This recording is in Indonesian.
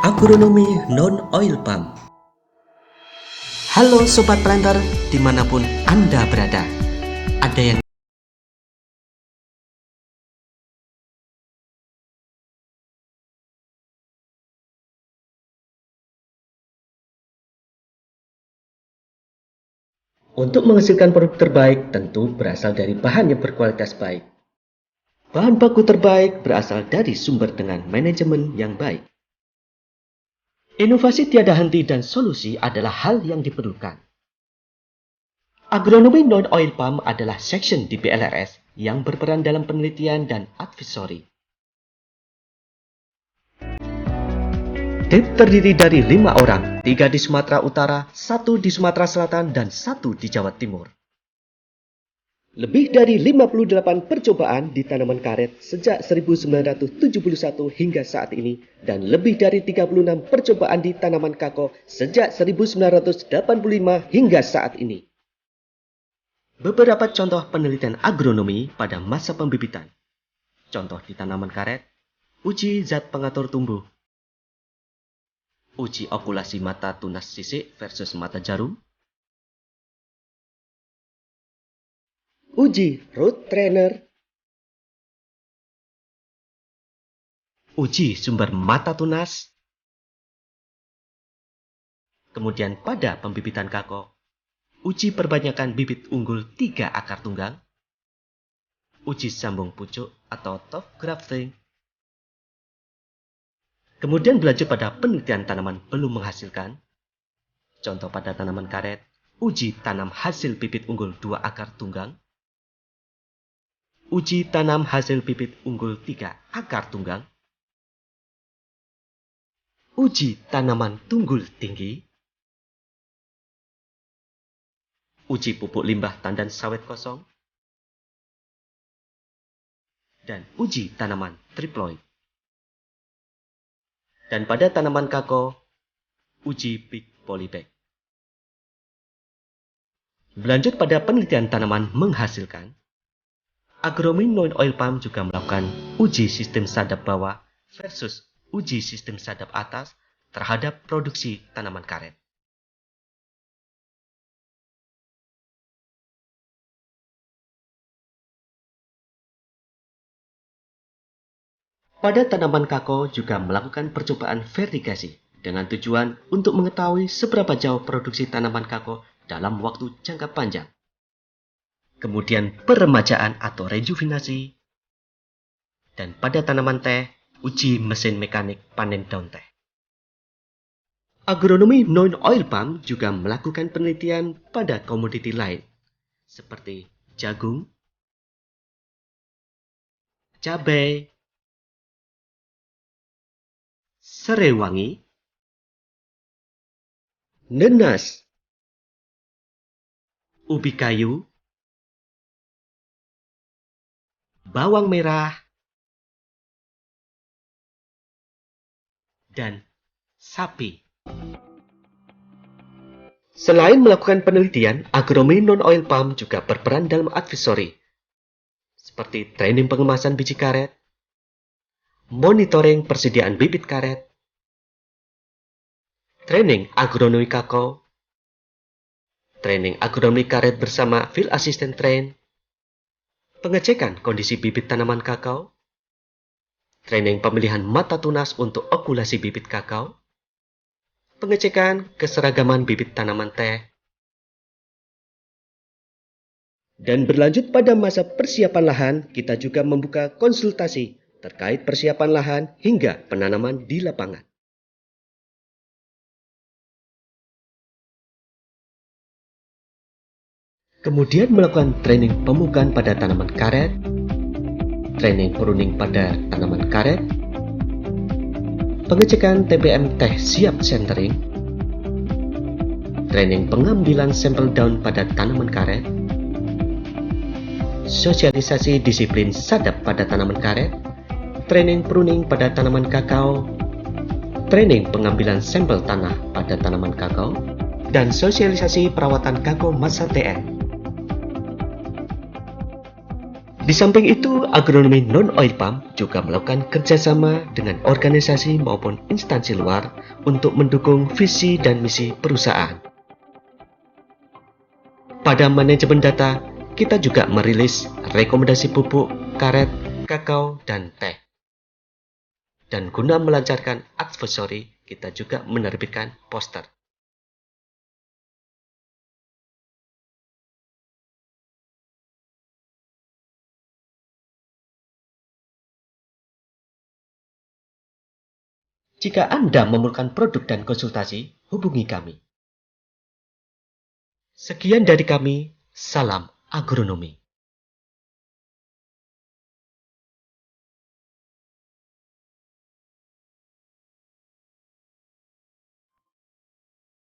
Agronomi non-oil palm. Halo Sobat Planter, dimanapun Anda berada. Ada yang untuk menghasilkan produk terbaik tentu berasal dari bahan yang berkualitas baik. Bahan baku terbaik berasal dari sumber dengan manajemen yang baik. Inovasi tiada henti dan solusi adalah hal yang diperlukan. Agronomi non-oil palm adalah section di BLRS yang berperan dalam penelitian dan advisory. Tim terdiri dari 5 orang, 3 di Sumatera Utara, 1 di Sumatera Selatan, dan 1 di Jawa Timur. Lebih dari 58 percobaan di tanaman karet sejak 1971 hingga saat ini, dan lebih dari 36 percobaan di tanaman kakao sejak 1985 hingga saat ini. Beberapa contoh penelitian agronomi pada masa pembibitan. Contoh di tanaman karet, uji zat pengatur tumbuh, uji okulasi mata tunas sisik versus mata jarum, uji root trainer, uji sumber mata tunas, kemudian pada pembibitan kakao, uji perbanyakan bibit unggul 3 akar tunggang, uji sambung pucuk atau top grafting, kemudian berlanjut pada penelitian tanaman belum menghasilkan. Contoh pada tanaman karet, uji tanam hasil bibit unggul 2 akar tunggang, uji tanam hasil bibit unggul 3 akar tunggang, uji tanaman tunggul tinggi, uji pupuk limbah tandan sawit kosong, dan uji tanaman triploid. Dan pada tanaman kakao, uji big polybag. Berlanjut pada penelitian tanaman menghasilkan, agronomi non-oil palm juga melakukan uji sistem sadap bawah versus uji sistem sadap atas terhadap produksi tanaman karet. Pada tanaman kakao juga melakukan percobaan vertigasi dengan tujuan untuk mengetahui seberapa jauh produksi tanaman kakao dalam waktu jangka panjang. Kemudian peremajaan atau rejuvenasi, dan pada tanaman teh, uji mesin mekanik panen daun teh. Agronomi non-oil palm juga melakukan penelitian pada komoditi lain, seperti jagung, cabai, serai wangi, nenas, ubi kayu, bawang merah, dan sapi. Selain melakukan penelitian, agronomi non-oil palm juga berperan dalam advisory, seperti training pengemasan biji karet, monitoring persediaan bibit karet, training agronomi kakao, training agronomi karet bersama field assistant train, pengecekan kondisi bibit tanaman kakao, training pemilihan mata tunas untuk okulasi bibit kakao, pengecekan keseragaman bibit tanaman teh, dan berlanjut pada masa persiapan lahan, kita juga membuka konsultasi terkait persiapan lahan hingga penanaman di lapangan. Kemudian melakukan training pemukaan pada tanaman karet, training pruning pada tanaman karet, pengecekan TPM teh siap centering, training pengambilan sampel daun pada tanaman karet, sosialisasi disiplin sadap pada tanaman karet, training pruning pada tanaman kakao, training pengambilan sampel tanah pada tanaman kakao, dan sosialisasi perawatan kakao masa TN. Di samping itu, agronomi non-oil palm juga melakukan kerjasama dengan organisasi maupun instansi luar untuk mendukung visi dan misi perusahaan. Pada manajemen data, kita juga merilis rekomendasi pupuk, karet, kakao, dan teh. Dan guna melancarkan advisory, kita juga menerbitkan poster. Jika Anda memerlukan produk dan konsultasi, hubungi kami. Sekian dari kami, salam agronomi.